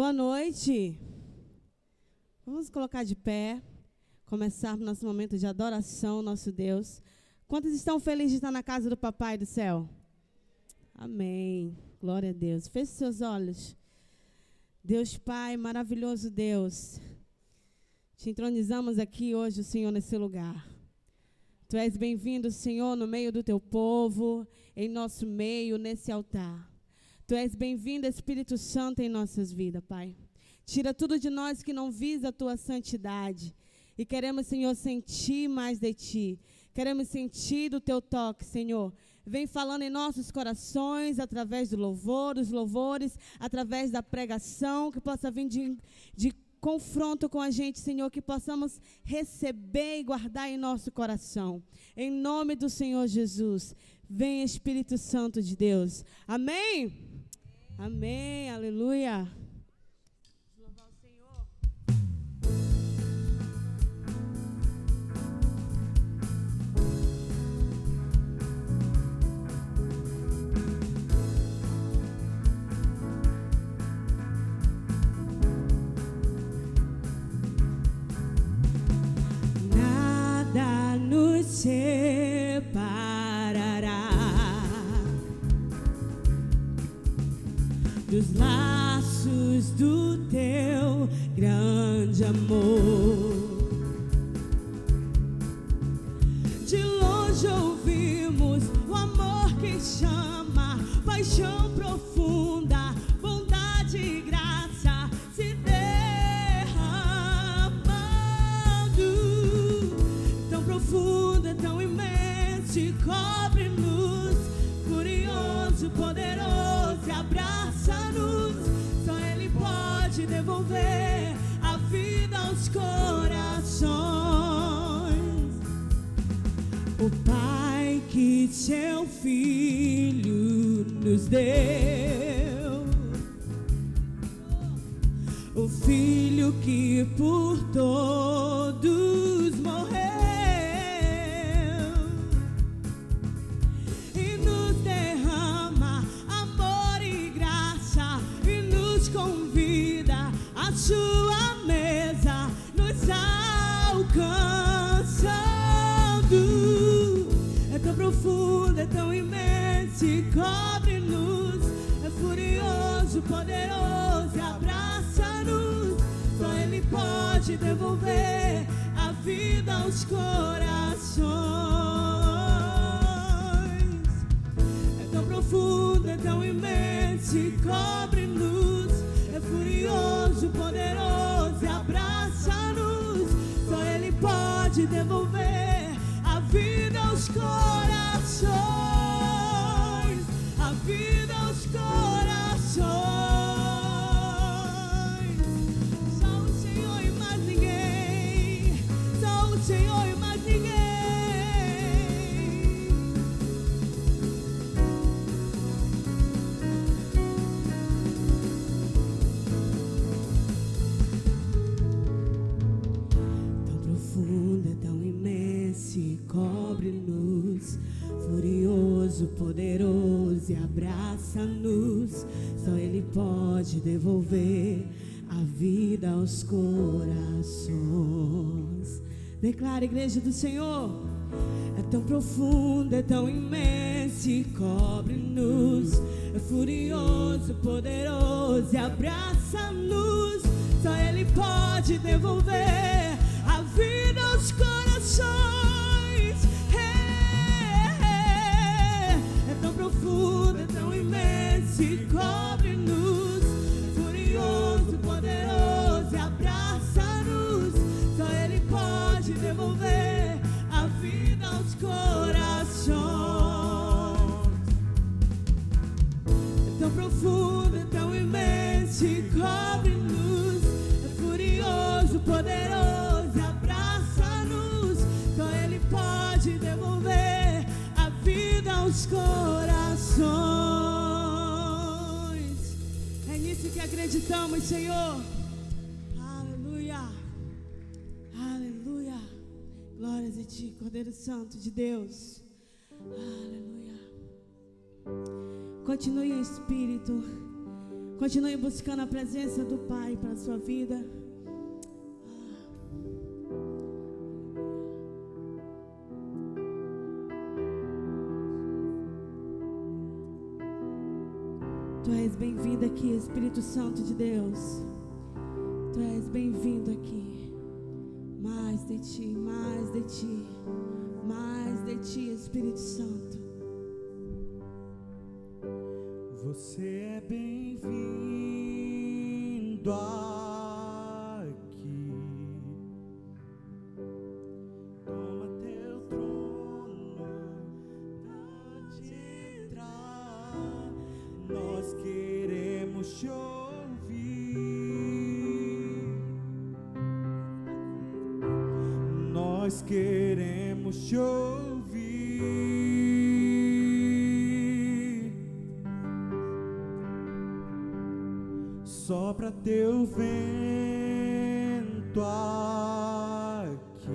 Boa noite. Vamos colocar de pé, começar o nosso momento de adoração, nosso Deus. Quantos estão felizes de estar na casa do Papai do Céu? Amém. Glória a Deus. Feche seus olhos. Deus Pai, maravilhoso Deus, te entronizamos aqui hoje, Senhor, nesse lugar. Tu és bem-vindo, Senhor, no meio do teu povo, em nosso meio, nesse altar. Tu és bem-vindo, Espírito Santo, em nossas vidas, Pai. Tira tudo de nós que não visa a tua santidade. E queremos, Senhor, sentir mais de ti. Queremos sentir do teu toque, Senhor. Vem falando em nossos corações, através do louvor, dos louvores, através da pregação, que possa vir de confronto com a gente, Senhor, que possamos receber e guardar em nosso coração. Em nome do Senhor Jesus, vem Espírito Santo de Deus. Amém? Amém, aleluia. Louvar o Senhor. Nada nos separará dos laços do teu grande amor. De longe ouvimos o amor que chama, paixão profunda, bondade e graça se derramando. Tão profunda, tão imensa, e cobre-nos, curioso, poderoso, e abraça-nos. Só Ele pode devolver a vida aos corações. O Pai que seu Filho nos deu, o Filho que por todos morreu e nos derrama amor e graça e nos convida à sua mesa, nos alcançando. É tão profundo, é tão imenso, e cobre-nos, é furioso, poderoso, e abraça-nos. Só Ele pode devolver a vida aos corações. É tão profundo, é tão imenso, e cobre-nos, é furioso, poderoso, e abraça-nos. Só Ele pode devolver a vida aos corações, a vida aos corações. Só o Senhor e mais ninguém, só o Senhor e mais ninguém. Tão profundo, é tão imenso, e cobre-nos, furioso, poderoso, e abraça-nos. Só Ele pode devolver a vida aos corações. Declara, igreja do Senhor. É tão profundo, é tão imenso, e cobre-nos, é furioso, poderoso, e abraça-nos. Só Ele pode devolver a vida aos corações. É tão profundo, é tão imenso, e cobre-nos, furioso, poderoso, e abraça-nos. Só Ele pode devolver a vida aos corações. É tão profundo, é tão imenso, e cobre-nos, é furioso, poderoso, e abraça-nos. Só Ele pode devolver a vida aos corações. É nisso que acreditamos, Senhor. Aleluia, aleluia. Glórias a Ti, Cordeiro Santo de Deus. Aleluia. Continue em espírito, Continue buscando a presença do Pai para a sua vida. Tu és bem-vindo aqui, Espírito Santo de Deus. Tu és bem-vindo aqui. Mais de ti, mais de ti, mais de ti, Espírito Santo. Você é bem-vindo aqui. Toma teu trono, pode entrar. Nós queremos te ouvir. Nós queremos te ouvir. Sopra teu vento aqui,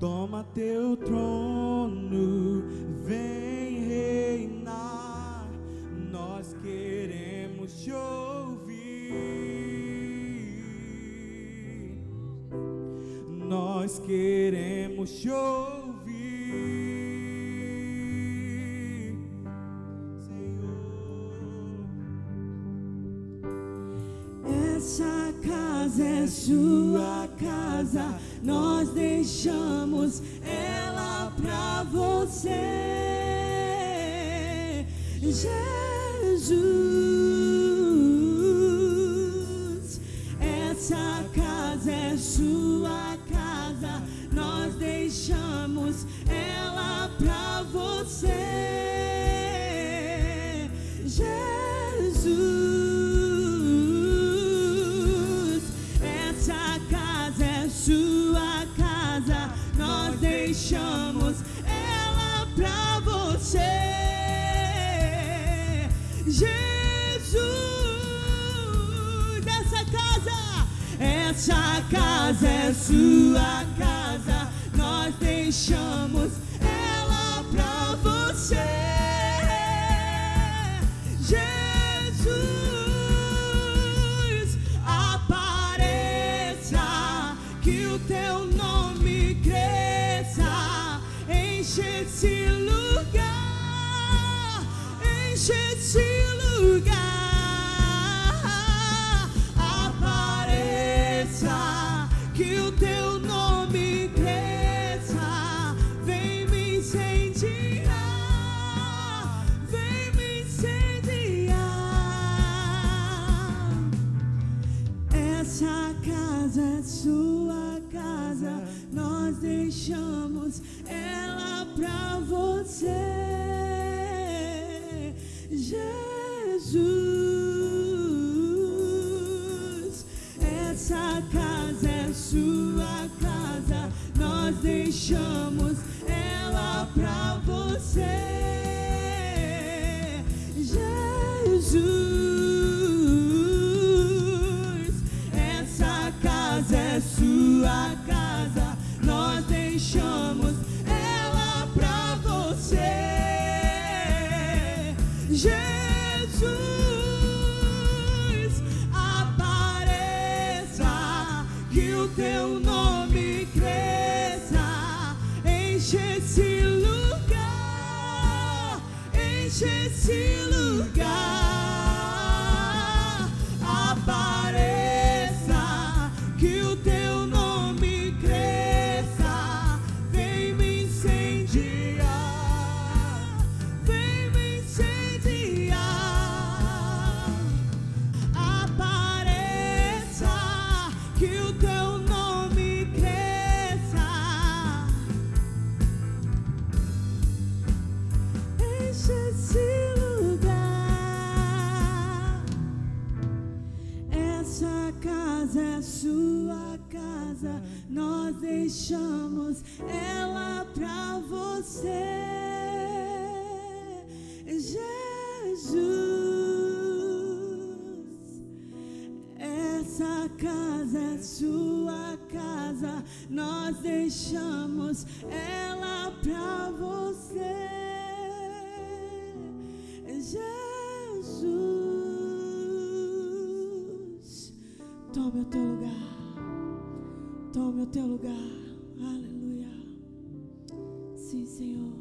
toma teu trono, vem reinar. Nós queremos te ouvir, nós queremos te ouvir. Essa casa é sua casa, nós deixamos ela pra você, Jesus. Essa casa é sua casa, nós deixamos ela pra você, Jesus. Sua casa, nós deixamos ela pra você, Jesus. Essa casa é sua casa, nós deixamos ela pra você, Jesus. Teu nome cresça, enche esse lugar, enche esse lugar. Apareça, que o teu nome cresça, vem me incendiar, vem me incendiar. Essa casa é sua casa, nós deixamos ela pra você, Jesus. Essa casa é sua casa, nós deixamos ela pra você, Jesus. Essa casa é sua casa, nós deixamos ela pra você, Jesus. Apareça, que o teu nome cresça, enche esse lugar, enche esse lugar. Apareça, que o teu nome cresça, vem me incendiar, vem me incendiar. Apareça, que o teu nome cresça, enche esse lugar. Essa casa é sua casa, nós deixamos ela pra você, Jesus. Essa casa é sua casa, nós deixamos ela pra você, Jesus. Tome o teu lugar. Tome o teu lugar. Aleluia. Sim, Senhor.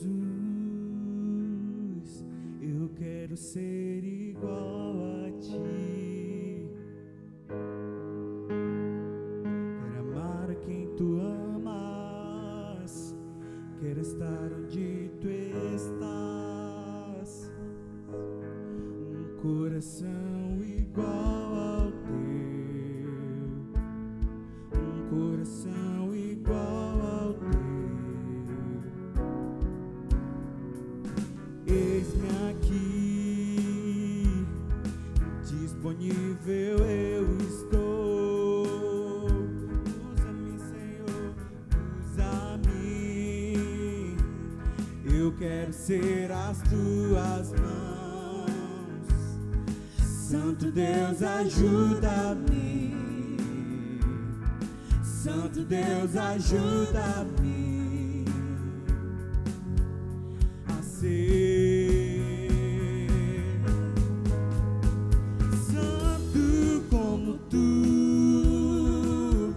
Jesus, eu quero ser igual a ti. Quero amar a quem tu amas. Quero estar onde tu estás. Um coração igual ao teu. Um coração igual ao teu. Eis-me aqui, disponível eu estou. Usa-me, Senhor, usa-me. Eu quero ser as tuas mãos. Santo Deus, ajuda-me. Santo Deus, ajuda-me a ser santo como tu,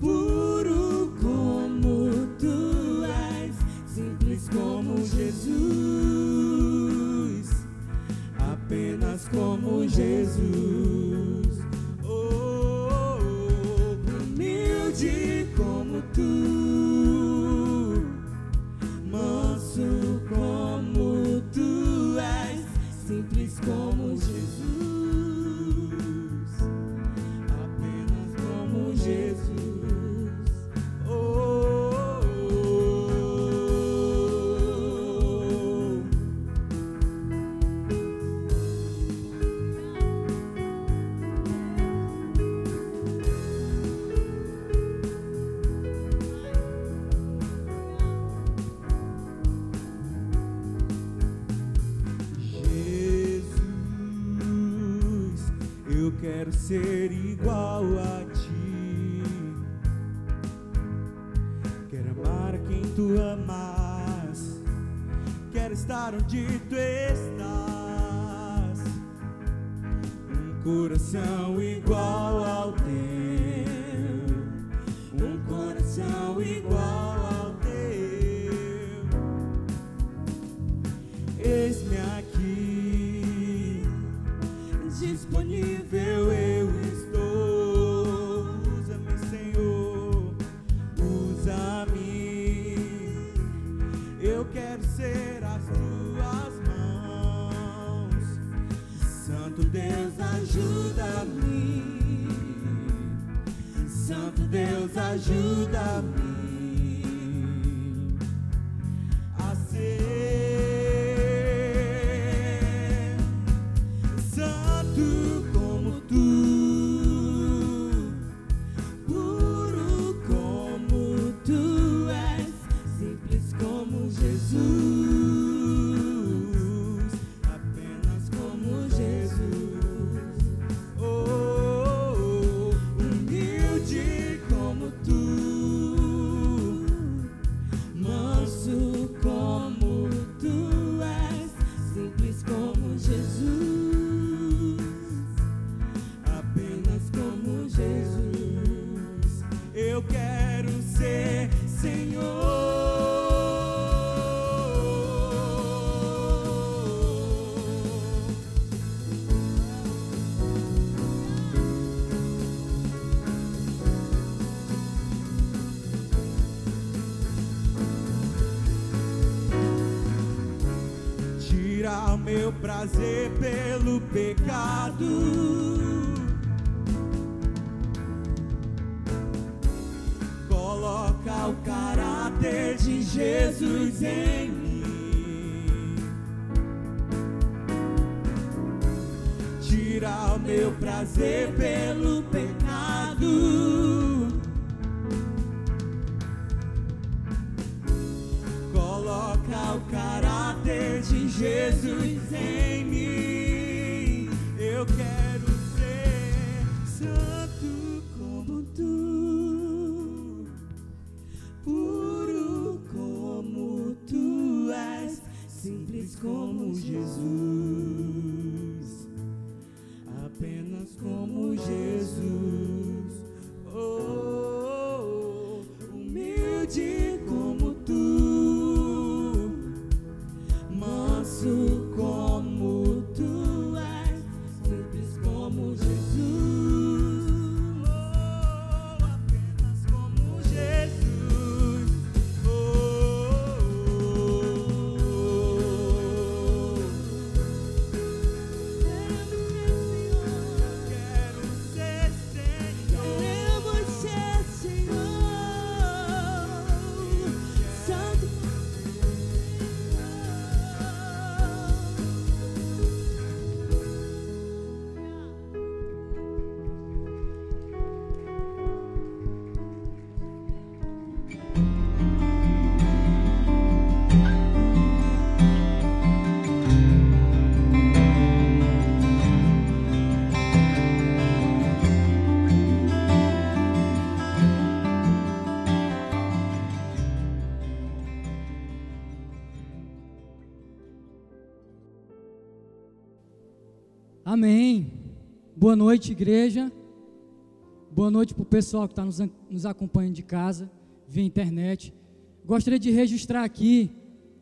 puro como tu és, simples como Jesus, apenas como Jesus. Humilde como tu, manso como tu és, simples como Jesus, apenas como Jesus. Eu quero ser igual a ti. Quero amar a quem tu amas. Quero estar onde tu estás. Um coração igual ao teu. Um coração igual ao teu. Eis-me aqui, disponível eu estou. Usa-me, Senhor, usa-me. Eu quero ser as tuas mãos. Santo Deus, ajuda-me. Santo Deus, ajuda-me a ser como tu, puro como tu és, simples como Jesus, apenas como Jesus. Humilde como tu, manso como tu és, simples como Jesus. Eu quero ser Senhor. Tira o meu prazer pelo pecado. Coloca o caráter de Jesus em mim. Tira o meu prazer pelo pecado. Amém. Boa noite, igreja. Boa noite para o pessoal que está nos acompanhando de casa, via internet. Gostaria de registrar aqui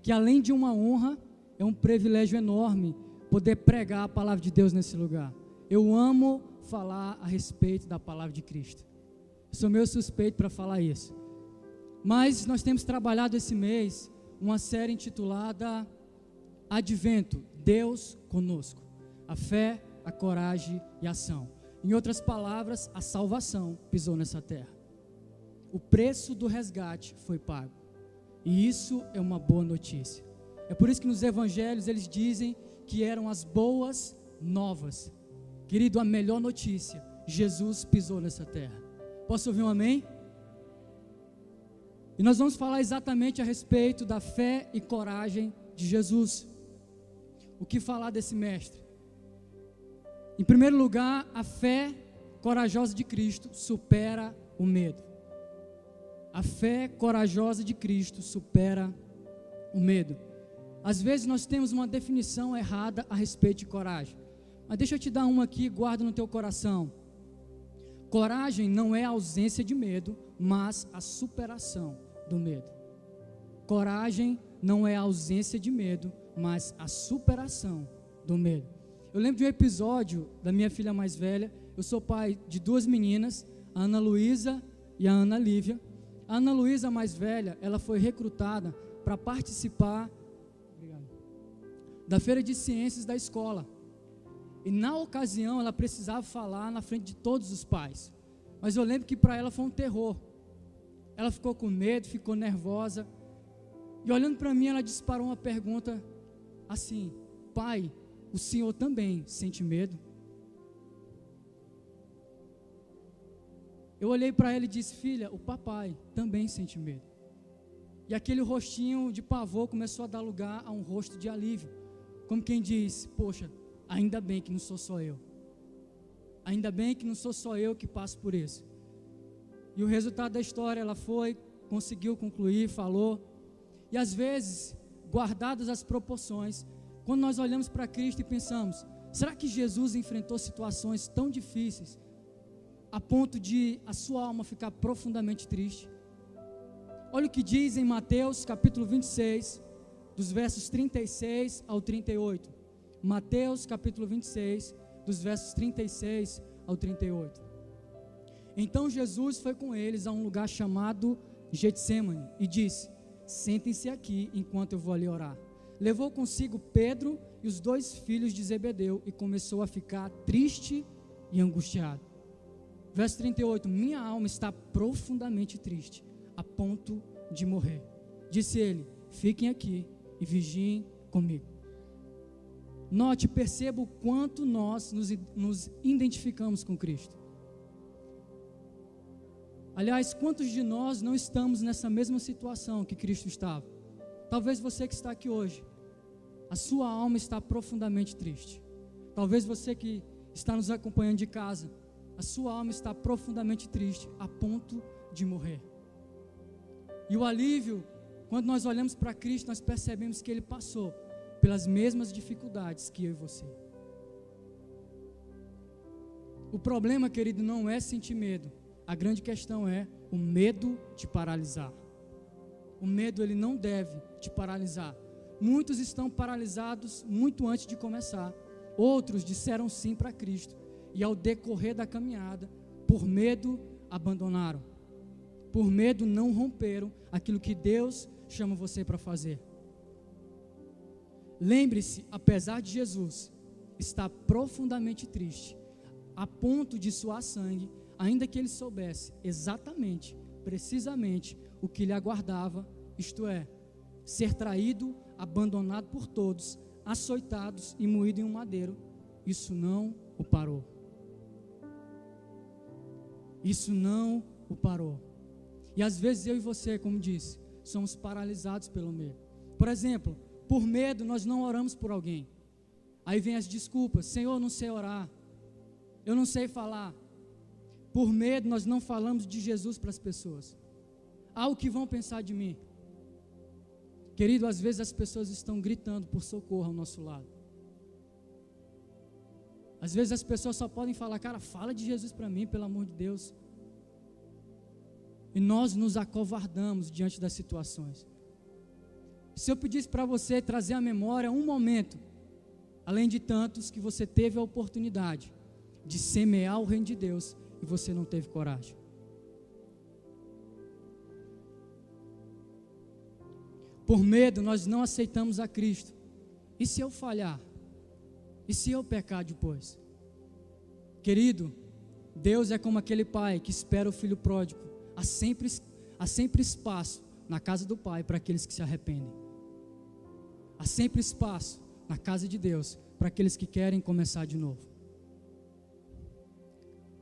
que, além de uma honra, é um privilégio enorme poder pregar a palavra de Deus nesse lugar. Eu amo falar a respeito da palavra de Cristo. Sou meio suspeito para falar isso. Mas nós temos trabalhado esse mês uma série intitulada Advento, Deus conosco. A fé, a coragem e a ação. Em outras palavras, a salvação pisou nessa terra. O preço do resgate foi pago. E isso é uma boa notícia. É por isso que nos evangelhos eles dizem que eram as boas novas. Querido, a melhor notícia, Jesus pisou nessa terra. Posso ouvir um amém? E nós vamos falar exatamente a respeito da fé e coragem de Jesus. O que falar desse mestre? Em primeiro lugar, a fé corajosa de Cristo supera o medo. A fé corajosa de Cristo supera o medo. Às vezes nós temos uma definição errada a respeito de coragem. Mas deixa eu te dar uma aqui, guarda no teu coração. Coragem não é a ausência de medo, mas a superação do medo. Coragem não é a ausência de medo, mas a superação do medo. Eu lembro de um episódio da minha filha mais velha. Eu sou pai de duas meninas, a Ana Luísa e a Ana Lívia. A Ana Luísa mais velha, ela foi recrutada para participar da feira de ciências da escola. E na ocasião ela precisava falar na frente de todos os pais. Mas eu lembro que para ela foi um terror. Ela ficou com medo, ficou nervosa. E olhando para mim, ela disparou uma pergunta assim: pai, o senhor também sente medo? Eu olhei para ela e disse: filha, o papai também sente medo. E aquele rostinho de pavor começou a dar lugar a um rosto de alívio. Como quem diz: poxa, ainda bem que não sou só eu. Ainda bem que não sou só eu que passo por isso. E o resultado da história, ela foi, conseguiu concluir, falou. E às vezes, guardadas as proporções, quando nós olhamos para Cristo e pensamos: será que Jesus enfrentou situações tão difíceis a ponto de a sua alma ficar profundamente triste? Olha o que diz em Mateus capítulo 26, dos versos 36 ao 38. Mateus capítulo 26, dos versos 36 ao 38. Então Jesus foi com eles a um lugar chamado Getsêmani e disse: sentem-se aqui enquanto eu vou ali orar. Levou consigo Pedro e os dois filhos de Zebedeu e começou a ficar triste e angustiado. Verso 38, minha alma está profundamente triste, a ponto de morrer. Disse ele: fiquem aqui e vigiem comigo. Note, perceba o quanto nós nos identificamos com Cristo. Aliás, quantos de nós não estamos nessa mesma situação que Cristo estava? Talvez você que está aqui hoje, a sua alma está profundamente triste. Talvez você que está nos acompanhando de casa, a sua alma está profundamente triste, a ponto de morrer. E o alívio, quando nós olhamos para Cristo, nós percebemos que Ele passou pelas mesmas dificuldades que eu e você. O problema, querido, não é sentir medo. A grande questão é o medo te paralisar. O medo, ele não deve te paralisar. Muitos estão paralisados muito antes de começar. Outros disseram sim para Cristo. E ao decorrer da caminhada, por medo, abandonaram. Por medo, não romperam aquilo que Deus chama você para fazer. Lembre-se, apesar de Jesus estar profundamente triste, a ponto de suar sangue, ainda que ele soubesse exatamente, precisamente, o que lhe aguardava, isto é, ser traído, abandonado por todos, açoitados e moído em um madeiro, isso não o parou. Isso não o parou. E às vezes eu e você, como disse, somos paralisados pelo medo. Por exemplo, por medo nós não oramos por alguém. Aí vem as desculpas: Senhor, eu não sei orar, eu não sei falar. Por medo nós não falamos de Jesus para as pessoas. O que vão pensar de mim? Querido, às vezes as pessoas estão gritando por socorro ao nosso lado. Às vezes as pessoas só podem falar, cara, fala de Jesus para mim, pelo amor de Deus. E nós nos acovardamos diante das situações. Se eu pedisse para você trazer à memória um momento, além de tantos, que você teve a oportunidade de semear o reino de Deus e você não teve coragem. Por medo, nós não aceitamos a Cristo. E se eu falhar? E se eu pecar depois? Querido, Deus é como aquele pai que espera o filho pródigo. Há sempre espaço na casa do pai para aqueles que se arrependem. Há sempre espaço na casa de Deus para aqueles que querem começar de novo.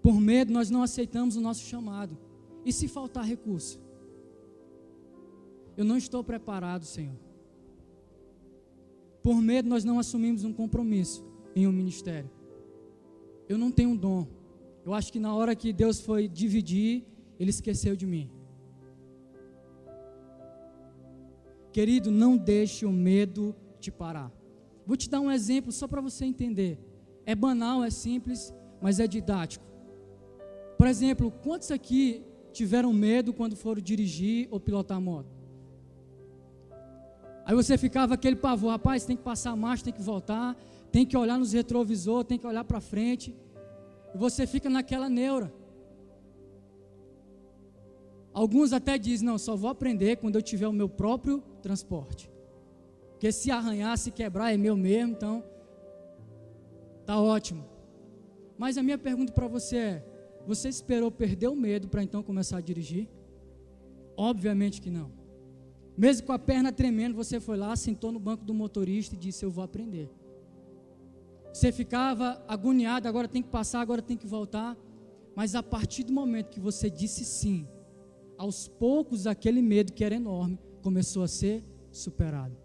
Por medo, nós não aceitamos o nosso chamado. E se faltar recurso? Eu não estou preparado, Senhor. Por medo, nós não assumimos um compromisso em um ministério. Eu não tenho um dom. Eu acho que na hora que Deus foi dividir, Ele esqueceu de mim. Querido, não deixe o medo te parar. Vou te dar um exemplo só para você entender. É banal, é simples, mas é didático. Por exemplo, quantos aqui tiveram medo quando foram dirigir ou pilotar a moto? Aí você ficava aquele pavor, rapaz, tem que passar a marcha, tem que voltar, tem que olhar nos retrovisores, tem que olhar para frente. E você fica naquela neura. Alguns até dizem, não, só vou aprender quando eu tiver o meu próprio transporte. Porque se arranhar, se quebrar, é meu mesmo, então tá ótimo. Mas a minha pergunta para você é, você esperou perder o medo para então começar a dirigir? Obviamente que não. Mesmo com a perna tremendo, você foi lá, sentou no banco do motorista e disse, eu vou aprender. Você ficava agoniado, agora tem que passar, agora tem que voltar. Mas a partir do momento que você disse sim, aos poucos aquele medo que era enorme começou a ser superado.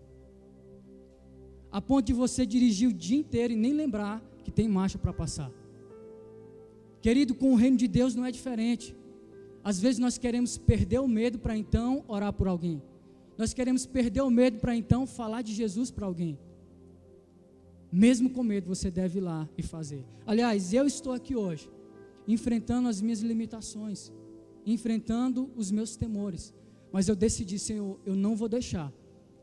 A ponto de você dirigir o dia inteiro e nem lembrar que tem marcha para passar. Querido, com o reino de Deus não é diferente. Às vezes nós queremos perder o medo para então orar por alguém. Nós queremos perder o medo para então falar de Jesus para alguém. Mesmo com medo, você deve ir lá e fazer. Aliás, eu estou aqui hoje, enfrentando as minhas limitações, enfrentando os meus temores. Mas eu decidi, Senhor, eu não vou deixar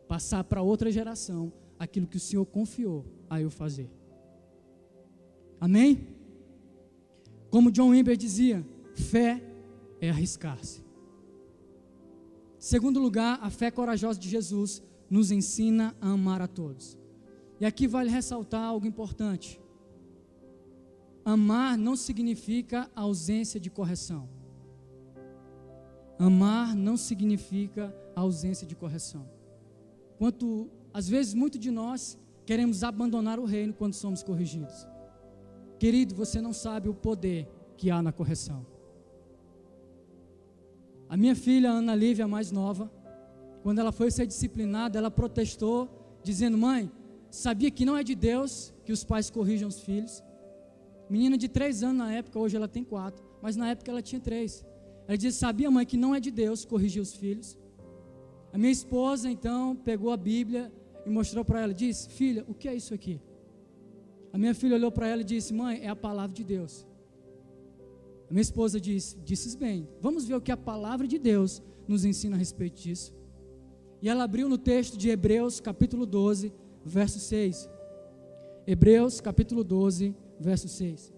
passar para outra geração aquilo que o Senhor confiou a eu fazer. Amém? Como John Wimber dizia, fé é arriscar-se. Segundo lugar, a fé corajosa de Jesus nos ensina a amar a todos. E aqui vale ressaltar algo importante. Amar não significa ausência de correção. Amar não significa ausência de correção. Às vezes, muitos de nós queremos abandonar o reino quando somos corrigidos. Querido, você não sabe o poder que há na correção. A minha filha, Ana Lívia, a mais nova, quando ela foi ser disciplinada, ela protestou, dizendo, mãe, sabia que não é de Deus que os pais corrijam os filhos? Menina de 3 anos na época, hoje ela tem 4, mas na época ela tinha 3. Ela disse, sabia, mãe, que não é de Deus corrigir os filhos? A minha esposa, então, pegou a Bíblia e mostrou para ela, disse, filha, o que é isso aqui? A minha filha olhou para ela e disse, mãe, é a palavra de Deus. A minha esposa disse bem, vamos ver o que a palavra de Deus nos ensina a respeito disso. E ela abriu no texto de Hebreus, capítulo 12, verso 6. Hebreus, capítulo 12, verso 6.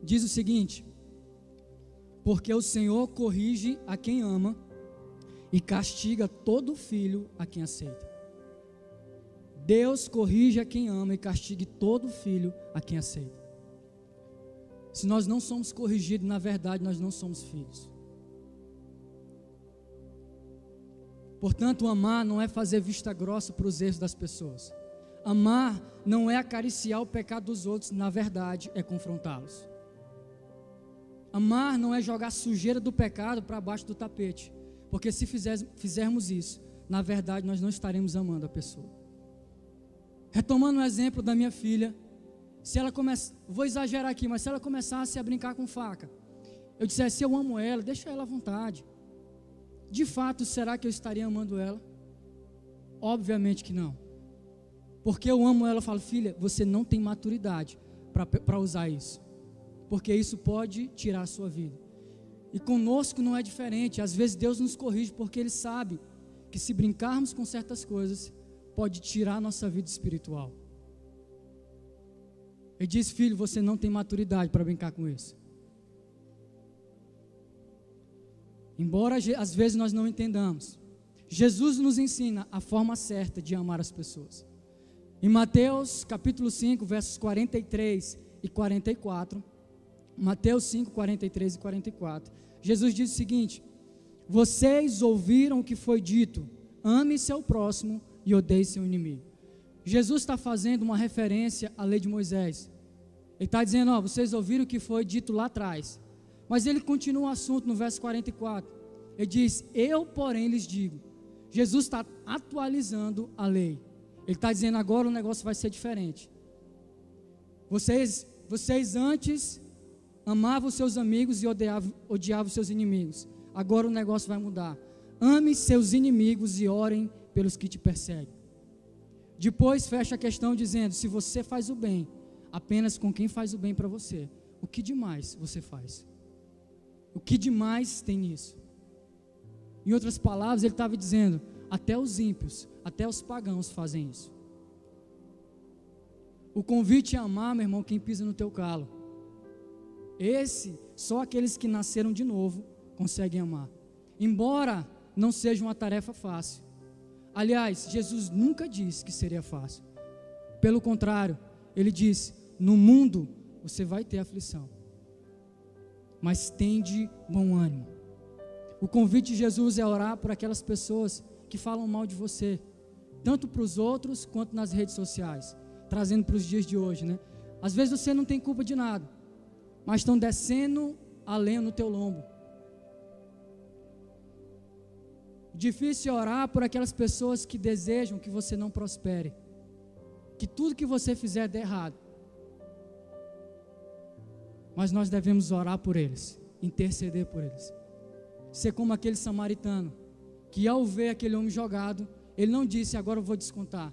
Diz o seguinte, porque o Senhor corrige a quem ama e castiga todo filho a quem aceita. Deus corrige a quem ama e castigue todo filho a quem aceita. Se nós não somos corrigidos, na verdade nós não somos filhos. Portanto, amar não é fazer vista grossa para os erros das pessoas. Amar não é acariciar o pecado dos outros, na verdade é confrontá-los. Amar não é jogar sujeira do pecado para baixo do tapete, porque se fizermos isso, na verdade nós não estaremos amando a pessoa. Retomando o exemplo da minha filha, se ela vou exagerar aqui, mas se ela começasse a brincar com faca, eu dissesse, eu amo ela, deixa ela à vontade. De fato, será que eu estaria amando ela? Obviamente que não. Porque eu amo ela, eu falo, filha, você não tem maturidade para usar isso. Porque isso pode tirar a sua vida. E conosco não é diferente. Às vezes Deus nos corrige porque Ele sabe que se brincarmos com certas coisas, pode tirar a nossa vida espiritual. Ele diz, filho, você não tem maturidade para brincar com isso. Embora às vezes nós não entendamos, Jesus nos ensina a forma certa de amar as pessoas. Em Mateus capítulo 5, versos 43 e 44, Mateus 5, 43 e 44, Jesus diz o seguinte: vocês ouviram o que foi dito, ame seu próximo e odeie seu inimigo. Jesus está fazendo uma referência à lei de Moisés. Ele está dizendo, ó, vocês ouviram o que foi dito lá atrás. Mas ele continua o assunto no verso 44. Ele diz, eu porém lhes digo. Jesus está atualizando a lei. Ele está dizendo, agora o negócio vai ser diferente. Vocês antes amavam seus amigos e odiavam seus inimigos. Agora o negócio vai mudar. Ame seus inimigos e orem pelos que te perseguem. Depois fecha a questão dizendo, se você faz o bem, apenas com quem faz o bem para você, o que demais você faz? O que demais tem nisso? Em outras palavras, ele estava dizendo, até os ímpios, até os pagãos fazem isso. O convite é amar, meu irmão, quem pisa no teu calo. Só aqueles que nasceram de novo conseguem amar. Embora não seja uma tarefa fácil. Aliás, Jesus nunca disse que seria fácil. Pelo contrário, Ele disse, no mundo você vai ter aflição, mas tende bom ânimo. O convite de Jesus é orar por aquelas pessoas que falam mal de você, tanto para os outros quanto nas redes sociais, trazendo para os dias de hoje, né? Às vezes você não tem culpa de nada, mas estão descendo a lenha no teu lombo. Difícil é orar por aquelas pessoas que desejam que você não prospere, que tudo que você fizer dê errado. Mas nós devemos orar por eles, interceder por eles. Ser como aquele samaritano, que ao ver aquele homem jogado, ele não disse, agora eu vou descontar.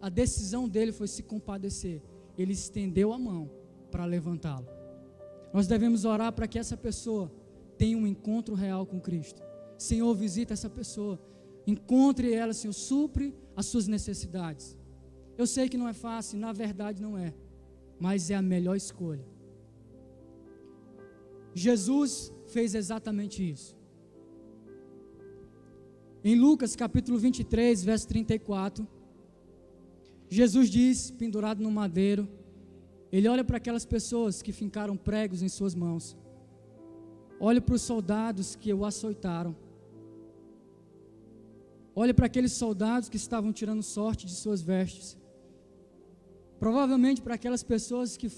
A decisão dele foi se compadecer. Ele estendeu a mão para levantá-lo. Nós devemos orar para que essa pessoa tenha um encontro real com Cristo. Senhor, visita essa pessoa, encontre ela, Senhor, supre as suas necessidades. Eu sei que não é fácil, na verdade não é, mas é a melhor escolha. Jesus fez exatamente isso. Em Lucas capítulo 23, verso 34, Jesus diz, pendurado no madeiro, Ele olha para aquelas pessoas que fincaram pregos em suas mãos, olha para os soldados que o açoitaram, olha para aqueles soldados que estavam tirando sorte de suas vestes, provavelmente para aquelas pessoas que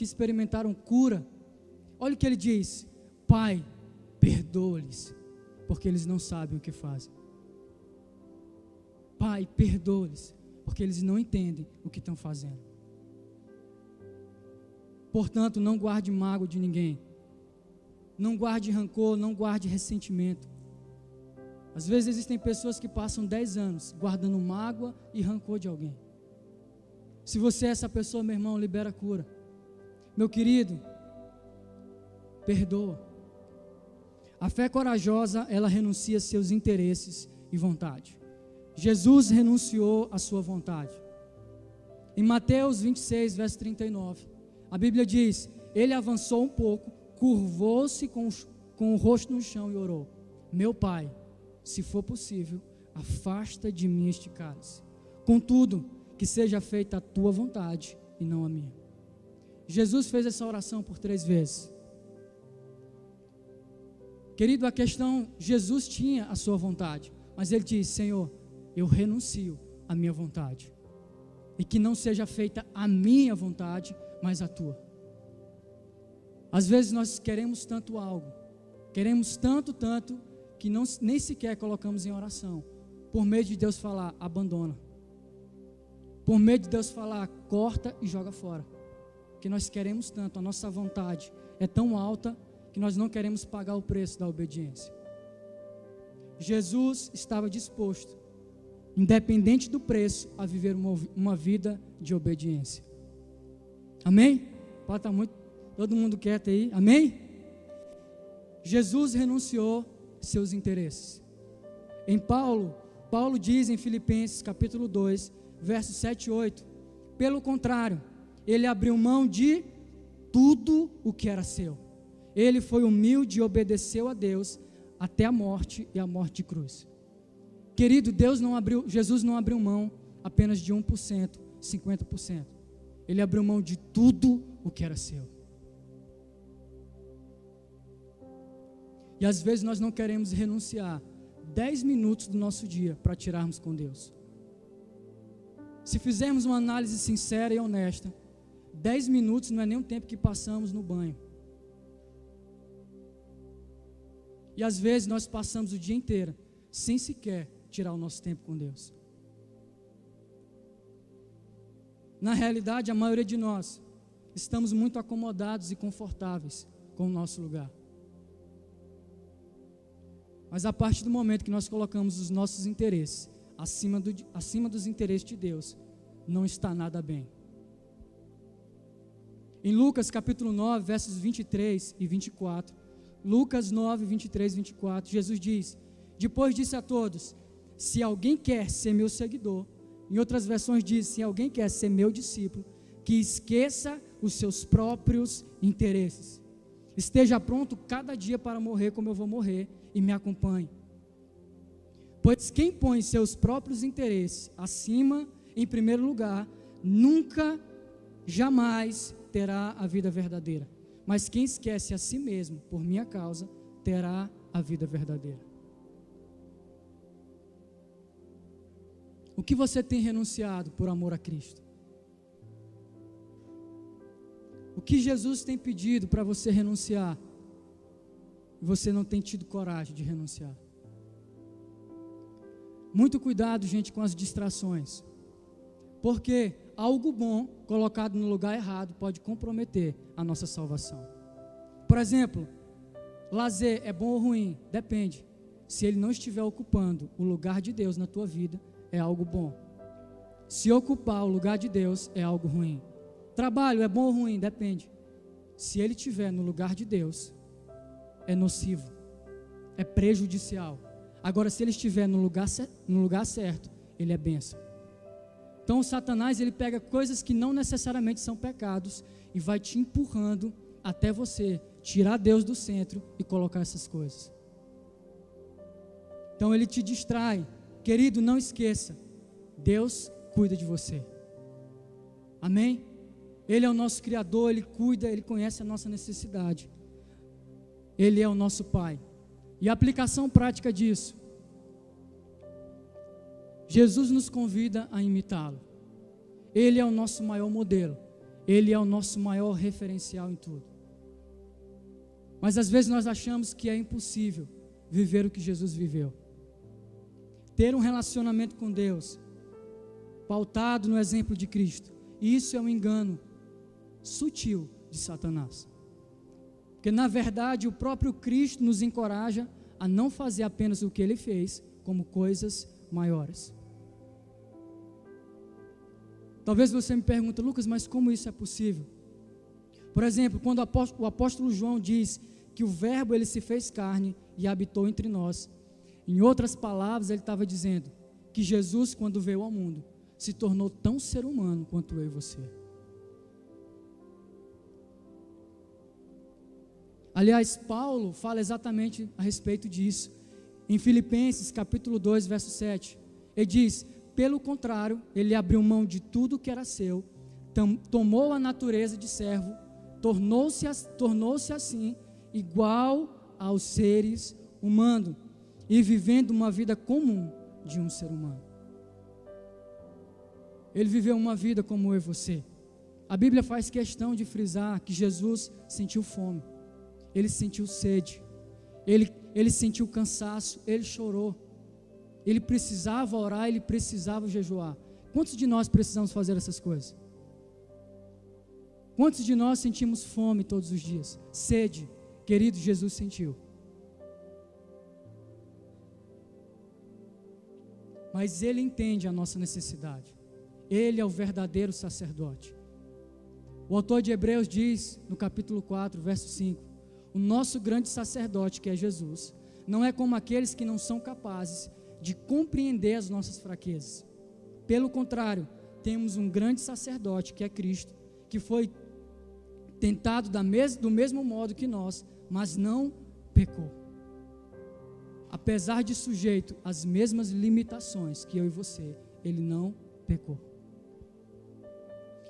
experimentaram cura. Olha o que Ele diz, Pai, perdoa-lhes, porque eles não sabem o que fazem. Pai, perdoa-lhes, porque eles não entendem o que estão fazendo. Portanto, não guarde mágoa de ninguém, não guarde rancor, não guarde ressentimento. Às vezes existem pessoas que passam 10 anos guardando mágoa e rancor de alguém. Se você é essa pessoa, meu irmão, libera a cura. Meu querido, perdoa. A fé corajosa, ela renuncia seus interesses e vontade. Jesus renunciou à sua vontade. Em Mateus 26, verso 39, a Bíblia diz, Ele avançou um pouco, curvou-se com o rosto no chão e orou, meu Pai, se for possível, afasta de mim este cálice. Contudo, que seja feita a tua vontade e não a minha. Jesus fez essa oração por 3 vezes. Querido, a questão, Jesus tinha a sua vontade, mas Ele disse, Senhor, eu renuncio à minha vontade, e que não seja feita a minha vontade, mas a tua. Às vezes nós queremos tanto algo, queremos tanto, que nem sequer colocamos em oração, por medo de Deus falar, abandona, por medo de Deus falar, corta e joga fora, que nós queremos tanto, a nossa vontade é tão alta, que nós não queremos pagar o preço da obediência. Jesus estava disposto independente do preço, a viver uma vida de obediência. Amém? Pode estar muito, todo mundo quieto aí, amém? Jesus renunciou seus interesses. Em Paulo diz em Filipenses capítulo 2, versos 7 e 8, pelo contrário, ele abriu mão de tudo o que era seu. Ele foi humilde e obedeceu a Deus até a morte e a morte de cruz. Querido, Jesus não abriu mão apenas de 1%, 50%. Ele abriu mão de tudo o que era seu. E às vezes nós não queremos renunciar 10 minutos do nosso dia para tirarmos com Deus. Se fizermos uma análise sincera e honesta, 10 minutos não é nem o tempo que passamos no banho. E às vezes nós passamos o dia inteiro sem sequer tirar o nosso tempo com Deus. Na realidade, a maioria de nós estamos muito acomodados e confortáveis com o nosso lugar. Mas a partir do momento que nós colocamos os nossos interesses acima dos interesses de Deus, não está nada bem. Em Lucas capítulo 9, versos 23 e 24, Lucas 9, 23 e 24, Jesus diz: depois disse a todos, se alguém quer ser meu seguidor, em outras versões diz, se alguém quer ser meu discípulo, que esqueça os seus próprios interesses. Esteja pronto cada dia para morrer como eu vou morrer e me acompanhe. Pois quem põe seus próprios interesses acima, em primeiro lugar, nunca, jamais terá a vida verdadeira. Mas quem esquece a si mesmo, por minha causa, terá a vida verdadeira. O que você tem renunciado por amor a Cristo? O que Jesus tem pedido para você renunciar e você não tem tido coragem de renunciar? Muito cuidado, gente, com as distrações, porque algo bom colocado no lugar errado pode comprometer a nossa salvação. Por exemplo, lazer é bom ou ruim? Depende. Se ele não estiver ocupando o lugar de Deus na tua vida, é algo bom. Se ocupar o lugar de Deus, é algo ruim. Trabalho é bom ou ruim? Depende. Se ele estiver no lugar de Deus, é nocivo, é prejudicial. Agora, se ele estiver no lugar certo, ele é bênção. Então, o Satanás, ele pega coisas que não necessariamente são pecados e vai te empurrando até você tirar Deus do centro e colocar essas coisas. Então, ele te distrai. Querido, não esqueça, Deus cuida de você. Amém? Ele é o nosso Criador, Ele cuida, Ele conhece a nossa necessidade. Ele é o nosso Pai. E a aplicação prática disso, Jesus nos convida a imitá-lo. Ele é o nosso maior modelo. Ele é o nosso maior referencial em tudo. Mas às vezes nós achamos que é impossível viver o que Jesus viveu. Ter um relacionamento com Deus, pautado no exemplo de Cristo. E isso é um engano sutil de Satanás. Porque na verdade o próprio Cristo nos encoraja a não fazer apenas o que Ele fez, como coisas maiores. Talvez você me pergunte, Lucas, mas como isso é possível? Por exemplo, quando o apóstolo João diz que o verbo ele se fez carne e habitou entre nós, em outras palavras ele estava dizendo que Jesus, quando veio ao mundo, se tornou tão ser humano quanto eu e você. Aliás, Paulo fala exatamente a respeito disso. Em Filipenses capítulo 2, verso 7, ele diz, pelo contrário, ele abriu mão de tudo que era seu, tomou a natureza de servo, tornou-se assim, igual aos seres humanos, e vivendo uma vida comum de um ser humano. Ele viveu uma vida como eu e você. A Bíblia faz questão de frisar que Jesus sentiu fome, ele sentiu sede, ele sentiu cansaço, ele chorou, ele precisava orar, ele precisava jejuar. Quantos de nós precisamos fazer essas coisas? Quantos de nós sentimos fome todos os dias? Sede, querido, Jesus sentiu. mas Ele entende a nossa necessidade. Ele é o verdadeiro sacerdote. O autor de Hebreus diz, no capítulo 4, verso 5, o nosso grande sacerdote, que é Jesus, não é como aqueles que não são capazes de compreender as nossas fraquezas. Pelo contrário, temos um grande sacerdote, que é Cristo, que foi tentado do mesmo modo que nós, mas não pecou. Apesar de sujeito às mesmas limitações que eu e você, ele não pecou.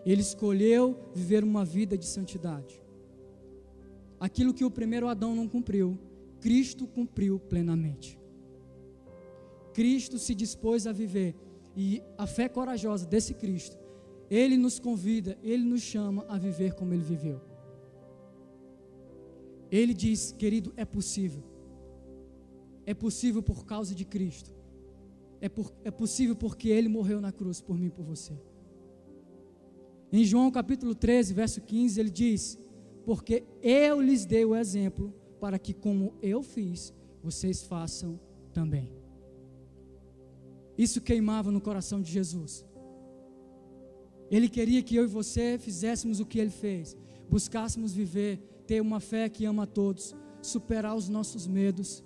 Ele escolheu viver uma vida de santidade. Aquilo que o primeiro Adão não cumpriu, Cristo cumpriu plenamente. Cristo se dispôs a viver, e a fé corajosa desse Cristo, Ele nos convida, Ele nos chama a viver como Ele viveu. Ele diz, querido, é possível. É possível por causa de Cristo. É possível porque Ele morreu na cruz por mim e por você. Em João capítulo 13, verso 15, ele diz, porque eu lhes dei o exemplo para que como eu fiz, vocês façam também. Isso queimava no coração de Jesus. Ele queria que eu e você fizéssemos o que Ele fez, buscássemos viver, ter uma fé que ama a todos, superar os nossos medos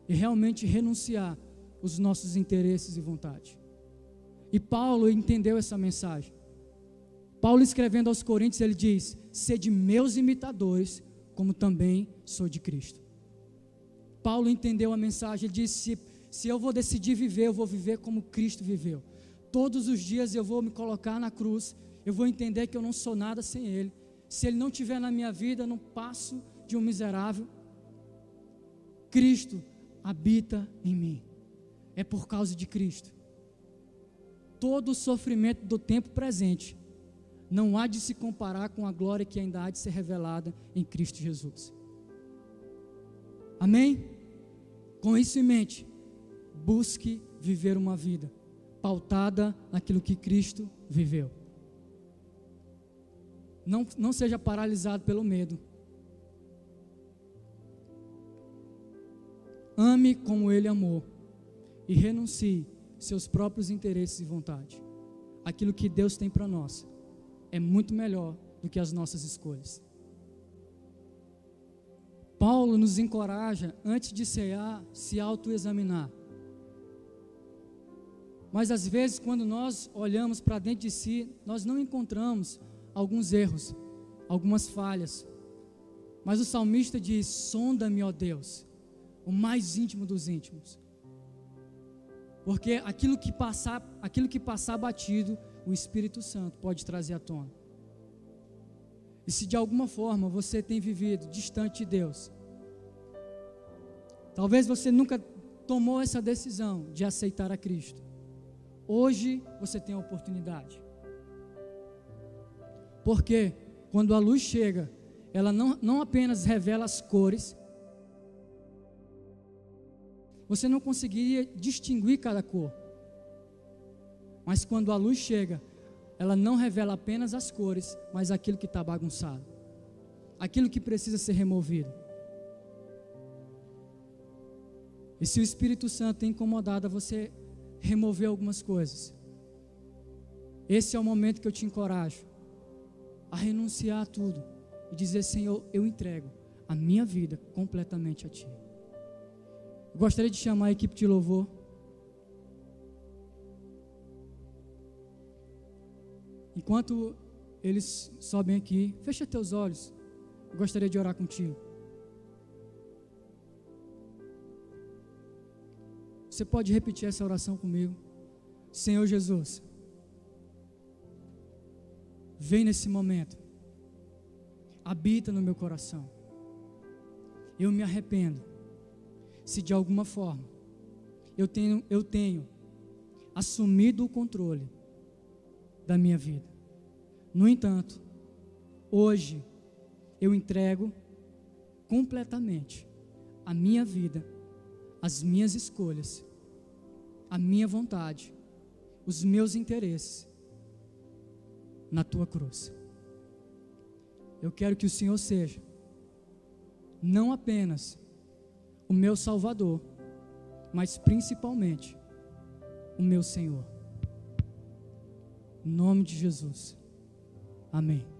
e realmente renunciar os nossos interesses e vontade. E Paulo entendeu essa mensagem. Paulo, escrevendo aos Coríntios, ele diz, sede meus imitadores, como também sou de Cristo. Paulo entendeu a mensagem, ele disse, se eu vou decidir viver, eu vou viver como Cristo viveu. Todos os dias eu vou me colocar na cruz, eu vou entender que eu não sou nada sem Ele. Se Ele não estiver na minha vida, eu não passo de um miserável. Cristo habita em mim. É por causa de Cristo. Todo o sofrimento do tempo presente não há de se comparar com a glória que ainda há de ser revelada em Cristo Jesus. Amém? Com isso em mente, busque viver uma vida pautada naquilo que Cristo viveu. Não seja paralisado pelo medo. Ame como Ele amou e renuncie seus próprios interesses e vontade. Aquilo que Deus tem para nós é muito melhor do que as nossas escolhas. Paulo nos encoraja, antes de cear, se autoexaminar. Mas às vezes, quando nós olhamos para dentro de si, nós não encontramos alguns erros, algumas falhas. Mas o salmista diz, sonda-me, ó Deus, o mais íntimo dos íntimos. Porque aquilo que passar batido, o Espírito Santo pode trazer à tona. E se de alguma forma você tem vivido distante de Deus, talvez você nunca tomou essa decisão de aceitar a Cristo. Hoje você tem a oportunidade. Porque quando a luz chega, ela não apenas revela as cores, você não conseguiria distinguir cada cor. Mas quando a luz chega, ela não revela apenas as cores, mas aquilo que está bagunçado, aquilo que precisa ser removido. E se o Espírito Santo tem incomodado a você remover algumas coisas, esse é o momento que eu te encorajo a renunciar a tudo e dizer, Senhor, eu entrego a minha vida completamente a Ti. Eu gostaria de chamar a equipe de louvor. Enquanto eles sobem aqui, fecha teus olhos. Eu gostaria de orar contigo. Você pode repetir essa oração comigo? Senhor Jesus, vem nesse momento, habita no meu coração. Eu me arrependo se de alguma forma eu tenho assumido o controle da minha vida. No entanto, hoje eu entrego completamente a minha vida, as minhas escolhas, a minha vontade, os meus interesses na Tua cruz. Eu quero que o Senhor seja não apenas o meu Salvador, mas principalmente o meu Senhor. Em nome de Jesus. Amém.